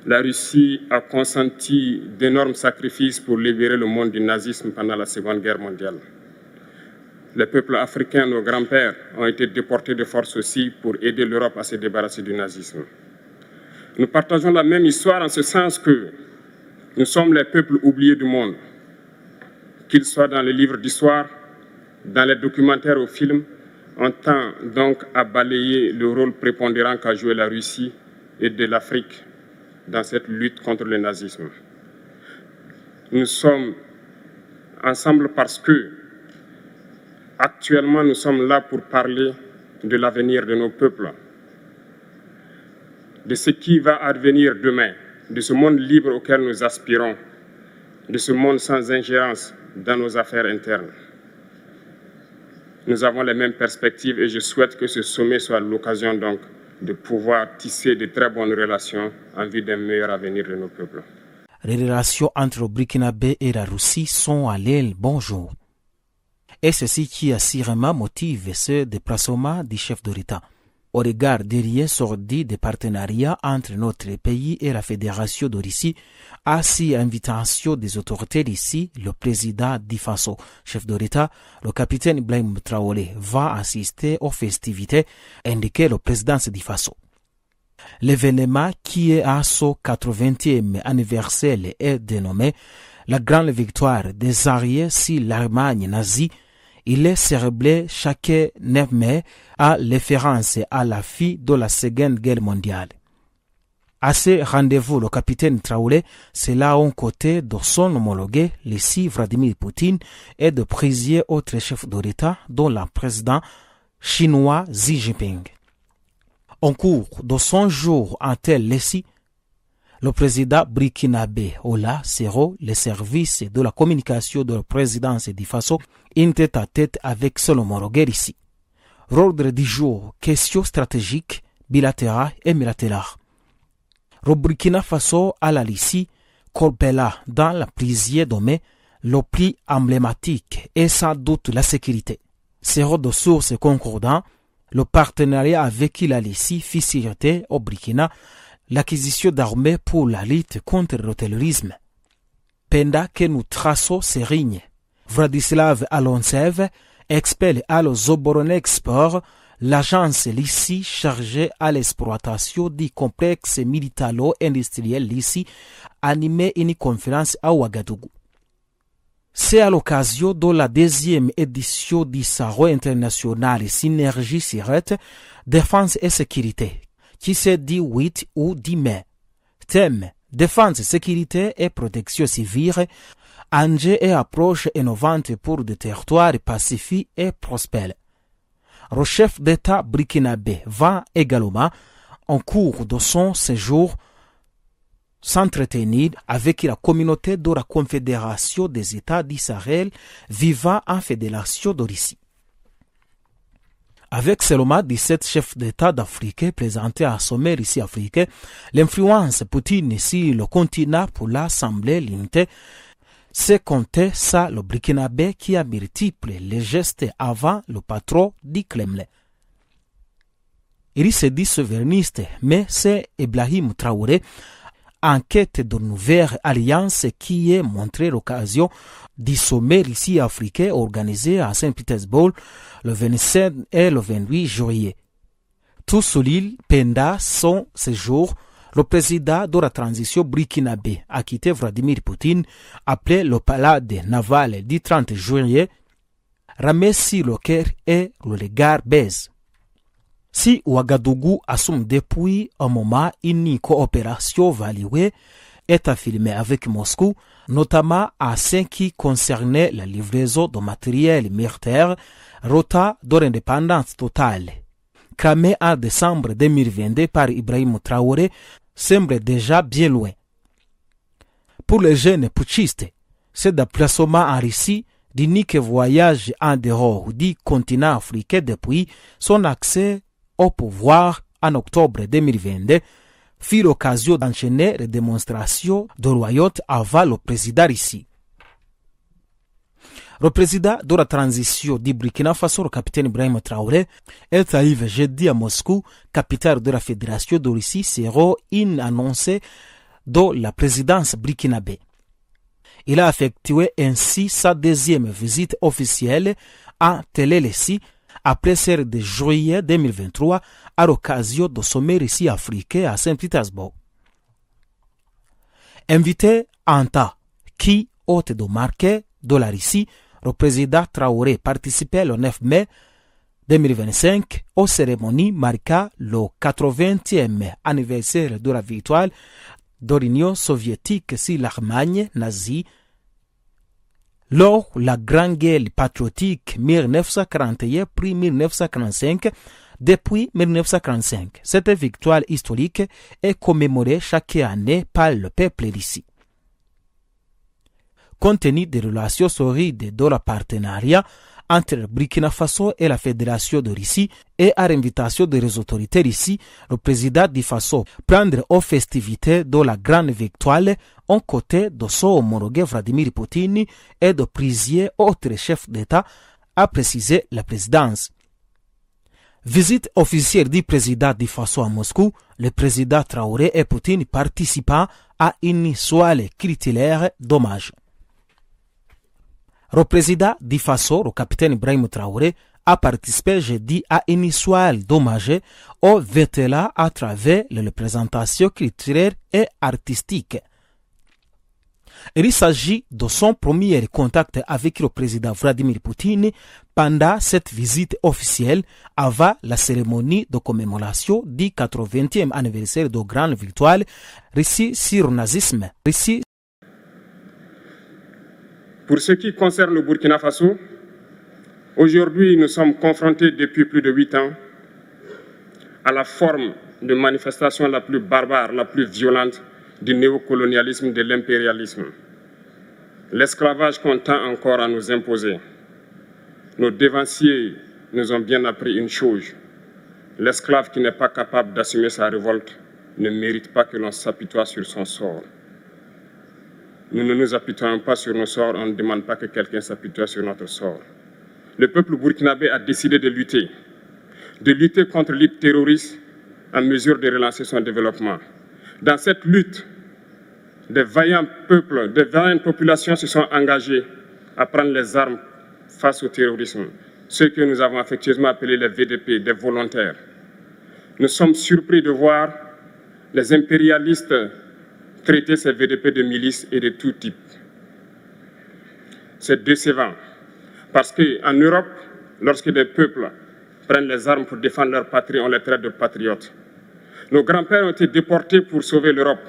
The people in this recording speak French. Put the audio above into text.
La Russie a consenti d'énormes sacrifices pour libérer le monde du nazisme pendant la Seconde Guerre mondiale. Les peuples africains, nos grands-pères, ont été déportés de force aussi pour aider l'Europe à se débarrasser du nazisme. Nous partageons la même histoire en ce sens que nous sommes les peuples oubliés du monde. Qu'ils soient dans les livres d'histoire, dans les documentaires ou films, on tend donc à balayer le rôle prépondérant qu'a joué la Russie et de l'Afrique dans cette lutte contre le nazisme. Nous sommes ensemble parce que actuellement nous sommes là pour parler de l'avenir de nos peuples, de ce qui va advenir demain, de ce monde libre auquel nous aspirons, de ce monde sans ingérence dans nos affaires internes. Nous avons les mêmes perspectives et je souhaite que ce sommet soit l'occasion donc de pouvoir tisser de très bonnes relations en vue d'un meilleur avenir de nos peuples. Les relations entre le Burkinabé et la Russie sont allées le bon jour. Et ceci qui assurément motive ce déplacement du chef de l'État. Au regard des liens sordide des partenariats entre notre pays et la Fédération de Russie, à si invitation des autorités d'ici, le président d'Ifaso, chef de l'État, le capitaine Ibrahim Traoré, va assister aux festivités indiquées le président d'Ifaso. L'événement qui est à son 80e anniversaire est dénommé la grande victoire des Alliés sur l'Allemagne nazie. Il est célébré chaque 9 mai à référence à la fin de la Seconde Guerre mondiale. À ce rendez-vous, le capitaine Traoré sera aux côtés de son homologue, le Vladimir Poutine, et de plusieurs autres chefs d'État, dont le président chinois Xi Jinping. Au cours de son jour en tel récit, le président burkinabé Ola Sero, le service de la communication de la présidence d'Ifaso, une tête-à-tête avec son homologue ici. L'ordre du jour, questions stratégiques, bilatérales et multilatérales. Le Burkina Faso a la Russie, Corbella dans la plusieurs domaines, le plus emblématique et sans doute la sécurité. Sero de sources concordantes, le partenariat avec la Russie facilité au Burkina l'acquisition d'armées pour la lutte contre le terrorisme. Pendant que nous traçons ces lignes, Vladislav Alonsev, expert à l'Ozoboronexport, l'agence Lissi chargée à l'exploitation du complexe militaro-industriel Lissi, animé une conférence à Ouagadougou. C'est à l'occasion de la deuxième édition du Salon international Synergie Sirette, Défense et Sécurité, qui s'est dit 8 ou 10 mai. Thème, défense, sécurité et protection civile, enjeux et approches innovantes pour des territoires pacifiques et prospères. Le chef d'État burkinabé va également, en cours de son séjour, s'entretenir avec la communauté de la Confédération des États d'Israël vivant en Fédération de Russie. Avec seulement 17 chefs d'État d'Afrique présentés à sommet ici africain, l'influence Poutine sur le continent pour l'Assemblée limitée, c'est compter ça le Burkinabé qui a multiplié les gestes avant le patron du Kremlin. Il se dit souverainiste, mais c'est Ibrahim Traoré, en quête de nouvelles alliances, qui est montré l'occasion du sommet ici africain organisé à Saint-Pétersbourg le 27 et le 28 juillet. Tout sur l'île, pendant son séjour, le président de la transition burkinabé a quitté Vladimir Poutine après le palade naval du 30 juillet, ramé sur le cœur et le regard baise. Si Ouagadougou assume depuis un moment une coopération valuée est affirmée avec Moscou, notamment à ce qui concernait la livraison de matériel militaire, rota de l'indépendance totale. Cramé en décembre 2022 par Ibrahim Traoré, semble déjà bien loin. Pour les jeunes putschistes, ce déplacement en Russie d'unique voyage en dehors du continent africain depuis son accès au pouvoir en octobre 2022 fut l'occasion d'enchaîner les démonstrations de loyauté avant le président ici. Le président de la transition du Burkina Faso, le capitaine Ibrahim Traoré, est arrivé jeudi à Moscou, capitale de la Fédération de Russie, sera annoncé de la présidence burkinabé. Il a effectué ainsi sa deuxième visite officielle à Télé-Lessi après celle de juillet 2023 à l'occasion du sommet Russie-Afrique à Saint-Pétersbourg. Invité Anta, qui, hôte de marqué de la Russie, le président Traoré participait le 9 mai 2025 aux cérémonies marquant le 80e anniversaire de la victoire de l'Union soviétique sur l'Allemagne nazie lors de la Grande Guerre patriotique 1941 puis 1945. Depuis 1945, cette victoire historique est commémorée chaque année par le peuple russe. Compte tenu des relations solides de la partenariat entre le Burkina Faso et la Fédération de Russie et à l'invitation des autorités russes, le président du Faso prendre aux festivités de la grande victoire en côté de son homologue Vladimir Poutine et de plusieurs autres chefs d'État, a précisé la présidence. Visite officielle du président du Faso à Moscou, le président Traoré et Poutine participant à une soirée culturelle d'hommage. Le président du Faso, le capitaine Ibrahim Traoré, a participé jeudi à une soirée d'hommage aux vétérans à travers les représentations culturelles et artistiques. Il s'agit de son premier contact avec le président Vladimir Poutine pendant cette visite officielle avant la cérémonie de commémoration du 80e anniversaire de grande victoire Russie sur le nazisme. Pour ce qui concerne le Burkina Faso, aujourd'hui nous sommes confrontés depuis plus de 8 ans à la forme de manifestation la plus barbare, la plus violente du néocolonialisme, de l'impérialisme. L'esclavage qu'on tend encore à nous imposer. Nos dévanciers nous ont bien appris une chose. L'esclave qui n'est pas capable d'assumer sa révolte ne mérite pas que l'on s'apitoie sur son sort. Nous ne nous apitoyons pas sur nos sorts, on ne demande pas que quelqu'un s'apitoie sur notre sort. Le peuple burkinabé a décidé de lutter contre l'île terroriste en mesure de relancer son développement. Dans cette lutte, des vaillants peuples, des vaillantes populations se sont engagées à prendre les armes face au terrorisme, ceux que nous avons affectueusement appelés les VDP, des volontaires. Nous sommes surpris de voir les impérialistes traiter ces VDP de milices et de tout type. C'est décevant, parce qu'en Europe, lorsque des peuples prennent les armes pour défendre leur patrie, on les traite de patriotes. Nos grands-pères ont été déportés pour sauver l'Europe.